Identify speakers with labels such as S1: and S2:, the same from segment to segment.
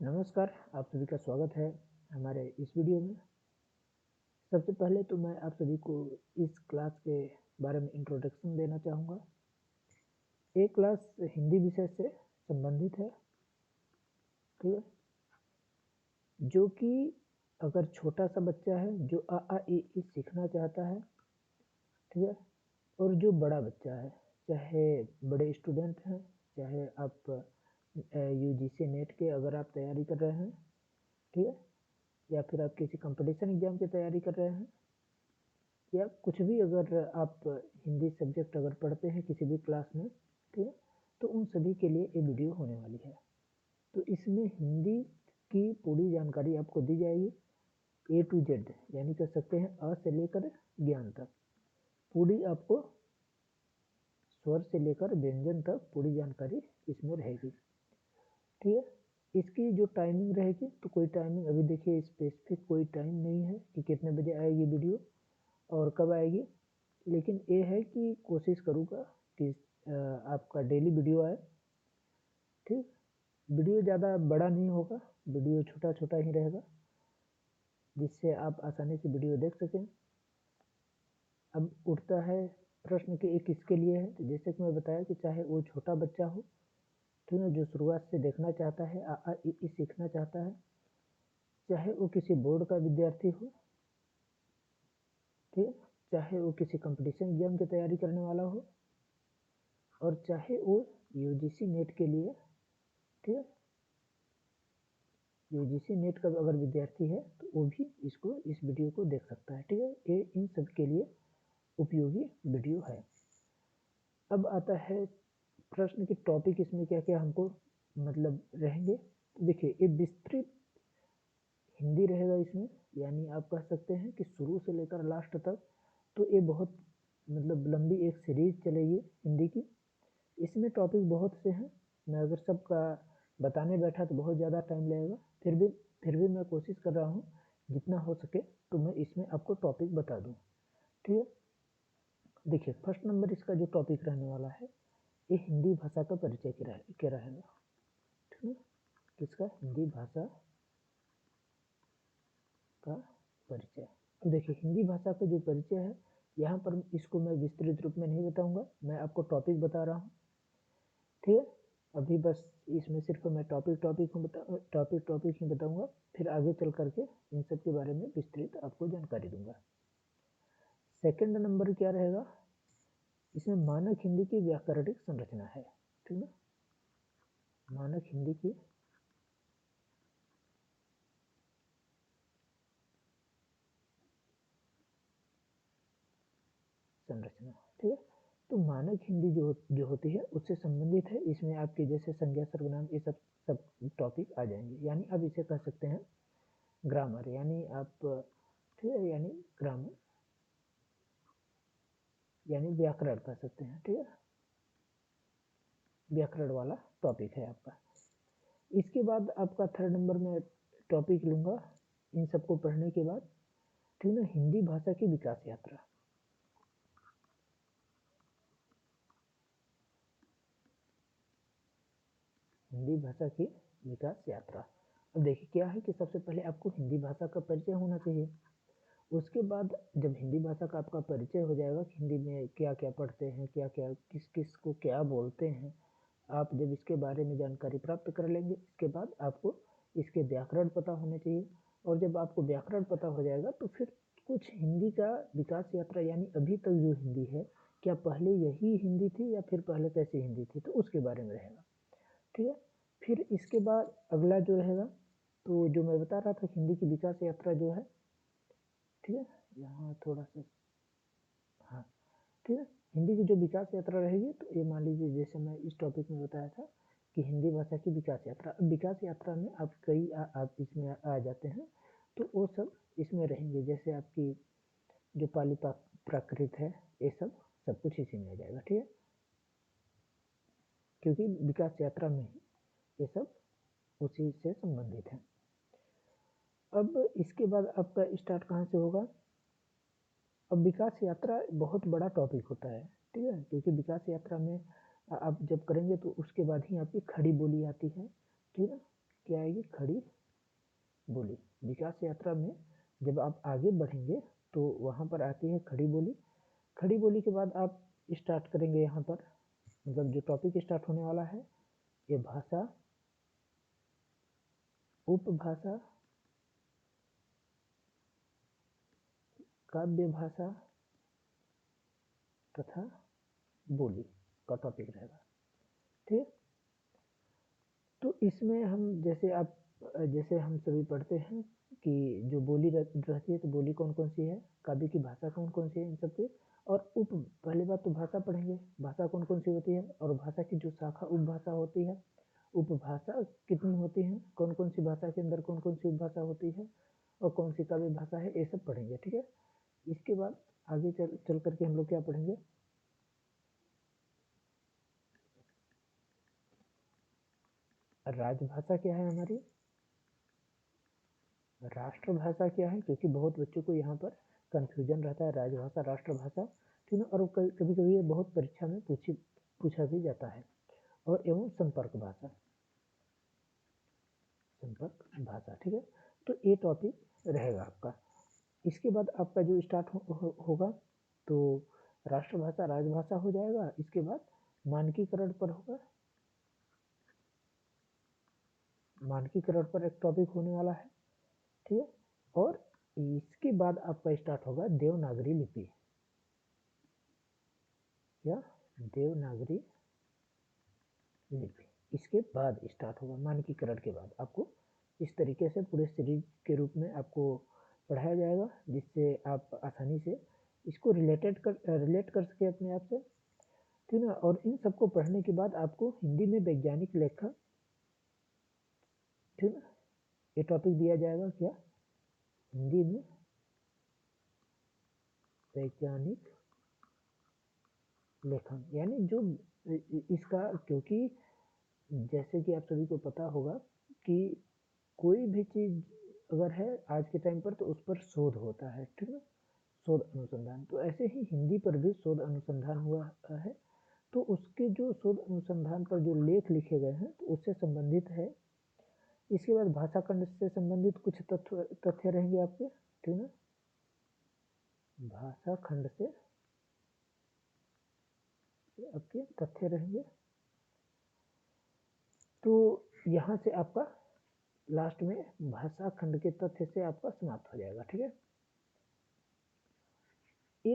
S1: नमस्कार, आप सभी का स्वागत है हमारे इस वीडियो में। सबसे पहले तो मैं आप सभी को इस क्लास के बारे में इंट्रोडक्शन देना चाहूँगा। ये क्लास हिंदी विषय से संबंधित है, ठीक है? जो कि अगर छोटा सा बच्चा है जो आ आ इ ई सीखना चाहता है, ठीक है? और जो बड़ा बच्चा है, चाहे बड़े स्टूडेंट हैं, चाहे आप यूजीसी नेट के अगर आप तैयारी कर रहे हैं, ठीक है? या फिर आप किसी कंपटीशन एग्जाम की तैयारी कर रहे हैं, या कुछ भी अगर आप हिंदी सब्जेक्ट अगर पढ़ते हैं किसी भी क्लास में, ठीक है? तो उन सभी के लिए ये वीडियो होने वाली है। तो इसमें हिंदी की पूरी जानकारी आपको दी जाएगी, ए टू जेड, यानी कह सकते हैं अ से लेकर ज्ञान तक। पूरी आपको स्वर से लेकर व्यंजन तक पूरी जानकारी इसमें रहेगी, ठीक है? इसकी जो टाइमिंग रहेगी, तो कोई टाइमिंग अभी देखिए स्पेसिफिक कोई टाइम नहीं है कि कितने बजे आएगी वीडियो और कब आएगी, लेकिन ये है कि कोशिश करूँगा कि आपका डेली वीडियो आए, ठीक? वीडियो ज़्यादा बड़ा नहीं होगा, वीडियो छोटा-छोटा ही रहेगा, जिससे आप आसानी से वीडियो देख सकें। अब उठता है प्रश्न कि ये किसके लिए है, तो जैसे कि मैं बताया कि चाहे वो छोटा बच्चा हो, ठीक है, जो शुरुआत से देखना चाहता है, आ आ इ ई सीखना चाहता है, चाहे वो किसी बोर्ड का विद्यार्थी हो, ठीक है, चाहे वो किसी कंपटीशन एग्जाम की तैयारी करने वाला हो, और चाहे वो यूजीसी नेट के लिए, ठीक है, यूजीसी नेट का अगर विद्यार्थी है तो वो भी इस वीडियो को देख सकता है, ठीक है? ये इन सब के लिए उपयोगी वीडियो है। अब आता है प्रश्न की टॉपिक, इसमें क्या-क्या हमको मतलब रहेंगे। देखिए, ये विस्तृत हिंदी रहेगा इसमें, यानी आप कह सकते हैं कि शुरू से लेकर लास्ट तक, तो ये बहुत मतलब लंबी एक सीरीज चलेगी हिंदी की। इसमें टॉपिक बहुत से हैं, मैं अगर सबका बताने बैठा तो बहुत ज़्यादा टाइम लगेगा, फिर भी मैं कोशिश कर रहा हूँ जितना हो सके तो मैं इसमें आपको टॉपिक बता दूँ, ठीक है? देखिए, फर्स्ट नंबर इसका जो टॉपिक रहने वाला है, ये हिंदी भाषा का परिचय क्या रहेगा, ठीक है? किसका? हिंदी भाषा का परिचय। तो देखिए, हिंदी भाषा का जो परिचय है, यहाँ पर इसको मैं विस्तृत रूप में नहीं बताऊँगा, मैं आपको टॉपिक बता रहा हूँ, ठीक है? अभी बस इसमें सिर्फ मैं टॉपिक ही बताऊँगा, फिर आगे चल कर के इन सब के बारे में विस्तृत आपको जानकारी दूँगा। सेकंड नंबर क्या रहेगा? इसमें मानक हिंदी की व्याकरणिक संरचना है, ठीक है? मानक हिंदी की संरचना, ठीक है? तो मानक हिंदी जो होती है उससे संबंधित है, इसमें आपके जैसे संज्ञा, सर्वनाम, ये सब टॉपिक आ जाएँगे। यानी आप इसे कह सकते हैं ग्रामर, यानी आप, ठीक है, यानी ग्रामर यानी व्याकरण कह सकते हैं, ठीक है? व्याकरण वाला टॉपिक है आपका। इसके बाद आपका थर्ड नंबर में टॉपिक लूँगा इन सबको पढ़ने के बाद, ठीक है ना? हिंदी भाषा की विकास यात्रा। हिंदी भाषा की विकास यात्रा। अब देखिए, क्या है कि सबसे पहले आपको हिंदी भाषा का परिचय होना चाहिए। उसके बाद जब हिंदी भाषा का आपका परिचय हो जाएगा कि हिंदी में क्या-क्या पढ़ते हैं, क्या-क्या किस-किस को क्या बोलते हैं, आप जब इसके बारे में जानकारी प्राप्त कर लेंगे, इसके बाद आपको इसके व्याकरण पता होने चाहिए, और जब आपको व्याकरण पता हो जाएगा तो फिर कुछ हिंदी का विकास यात्रा, यानी अभी तक जो हिंदी है, क्या पहले यही हिंदी थी या फिर पहले कैसी हिंदी थी, तो उसके बारे में रहेगा, ठीक है? फिर इसके बाद अगला जो रहेगा, तो जो मैं बता रहा था हिंदी की विकास यात्रा जो है, ठीक है? यहाँ थोड़ा-सा, हाँ, ठीक है? हिंदी की जो विकास यात्रा रहेगी, तो ये मान लीजिए जैसे मैं इस टॉपिक में बताया था कि हिंदी भाषा की विकास यात्रा। अब विकास यात्रा में आप आप इसमें आ जाते हैं, तो वो सब इसमें रहेंगे, जैसे आपकी जो पाली प्राकृत है, ये सब कुछ इसी में आ जाएगा, ठीक है? क्योंकि विकास यात्रा में ही ये सब उसी से संबंधित है। अब इसके बाद आपका स्टार्ट कहाँ से होगा? अब विकास यात्रा बहुत बड़ा टॉपिक होता है, ठीक है? क्योंकि विकास यात्रा में आप जब करेंगे तो उसके बाद ही आपकी खड़ी बोली आती है, ठीक है? क्या आएगी? खड़ी बोली। विकास यात्रा में जब आप आगे बढ़ेंगे तो वहाँ पर आती है खड़ी बोली। खड़ी बोली के बाद आप स्टार्ट करेंगे यहाँ पर, मतलब जो टॉपिक स्टार्ट होने वाला है ये भाषा, उपभाषा, काव्य भाषा तथा बोली का टॉपिक रहेगा। ठीक, तो इसमें हम जैसे हम सभी पढ़ते हैं कि जो बोली रहती है तो बोली कौन कौन सी है, काव्य की भाषा कौन कौन सी है, इन सब के। और पहली बात तो भाषा पढ़ेंगे, भाषा कौन कौन सी होती है, और भाषा की जो शाखा उपभाषा होती है, उपभाषा कितनी होती है, कौन कौन सी भाषा के अंदर कौन कौन सी उपभाषा होती है, और कौन सी काव्य भाषा है, ये सब पढ़ेंगे। ठीक है, इसके बाद आगे चल करके हम लोग क्या पढ़ेंगे, राजभाषा क्या है हमारी, राष्ट्रभाषा क्या है, क्योंकि बहुत बच्चों को यहाँ पर कंफ्यूजन रहता है, राजभाषा राष्ट्रभाषा, ठीक है। और कभी कभी ये बहुत परीक्षा में पूछा भी जाता है। और एवं संपर्क भाषा, संपर्क भाषा, ठीक है। तो ये टॉपिक रहेगा आपका। इसके बाद आपका जो स्टार्ट होगा तो राष्ट्रभाषा राजभाषा हो जाएगा। इसके बाद मानकीकरण पर होगा, मानकीकरण पर एक टॉपिक होने वाला है, ठीक है। और इसके बाद आपका स्टार्ट होगा देवनागरी लिपि, या देवनागरी लिपि। इसके बाद स्टार्ट होगा मानकीकरण के बाद। आपको इस तरीके से पूरे सीरीज के रूप में आपको पढ़ाया जाएगा, जिससे आप आसानी से इसको रिलेट कर सके अपने आप से, ठीक है। और इन सबको पढ़ने के बाद आपको हिंदी में वैज्ञानिक लेखन, ठीक है, ये टॉपिक दिया जाएगा। क्या? हिंदी में वैज्ञानिक लेखन, यानी जो इसका, क्योंकि जैसे कि आप सभी को पता होगा कि कोई भी चीज़ अगर है आज के टाइम पर तो उस पर शोध होता है, ठीक है, शोध अनुसंधान। तो ऐसे ही हिंदी पर भी शोध अनुसंधान हुआ है, तो उसके जो शोध अनुसंधान पर जो लेख लिखे गए हैं तो उससे संबंधित है। इसके बाद भाषा खंड से संबंधित कुछ तथ्य रहेंगे आपके, ठीक है, भाषा खंड से आपके तथ्य रहेंगे। तो यहाँ से आपका लास्ट में भाषा खंड के तथ्य से आपका समाप्त हो जाएगा, ठीक है, ये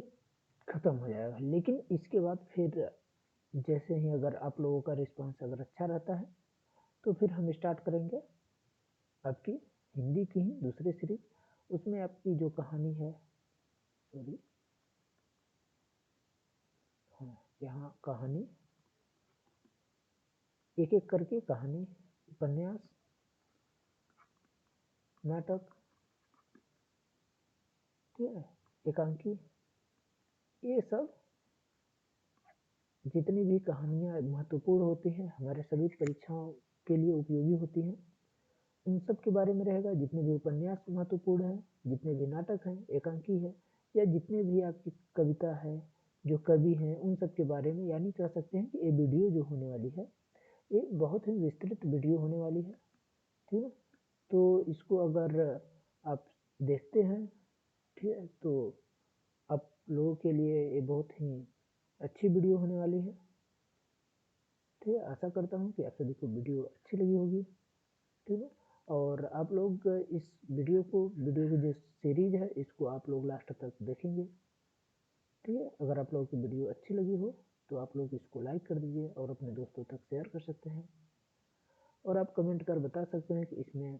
S1: खत्म हो जाएगा। लेकिन इसके बाद फिर जैसे ही अगर आप लोगों का रिस्पांस अगर अच्छा रहता है तो फिर हम स्टार्ट करेंगे आपकी हिंदी की ही दूसरी सीरीज। उसमें आपकी जो कहानी है, सॉरी, हाँ, यहाँ कहानी एक एक करके कहानी, उपन्यास, नाटक, ठीक है, एकांकी, ये सब जितनी भी कहानियाँ महत्वपूर्ण होती हैं, हमारे सभी परीक्षाओं के लिए उपयोगी होती हैं, उन सब के बारे में रहेगा। जितने भी उपन्यास महत्वपूर्ण हैं, जितने भी नाटक हैं, एकांकी है, या जितने भी आपकी कविता है, जो कवि हैं, उन सब के बारे में। यानी कह सकते हैं कि ये वीडियो जो होने वाली है ये बहुत ही विस्तृत वीडियो होने वाली है, ठीक है। तो इसको अगर आप देखते हैं, ठीक है, तो आप लोगों के लिए ये बहुत ही अच्छी वीडियो होने वाली है, ठीक है। आशा करता हूँ कि आप सभी को वीडियो अच्छी लगी होगी, ठीक है। और आप लोग इस वीडियो की जो सीरीज है इसको आप लोग लास्ट तक देखेंगे, ठीक है। अगर आप लोगों की वीडियो अच्छी लगी हो तो आप लोग इसको लाइक कर दीजिए और अपने दोस्तों तक शेयर कर सकते हैं। और आप कमेंट कर बता सकते हैं कि इसमें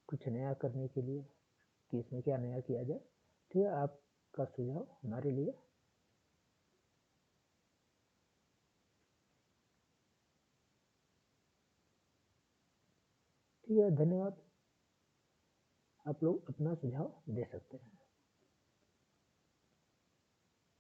S1: कुछ नया करने के लिए, कि इसमें क्या नया किया जाए, ठीक है। आपका सुझाव हमारे लिए। ठीक है, धन्यवाद। आप लोग अपना सुझाव दे सकते हैं।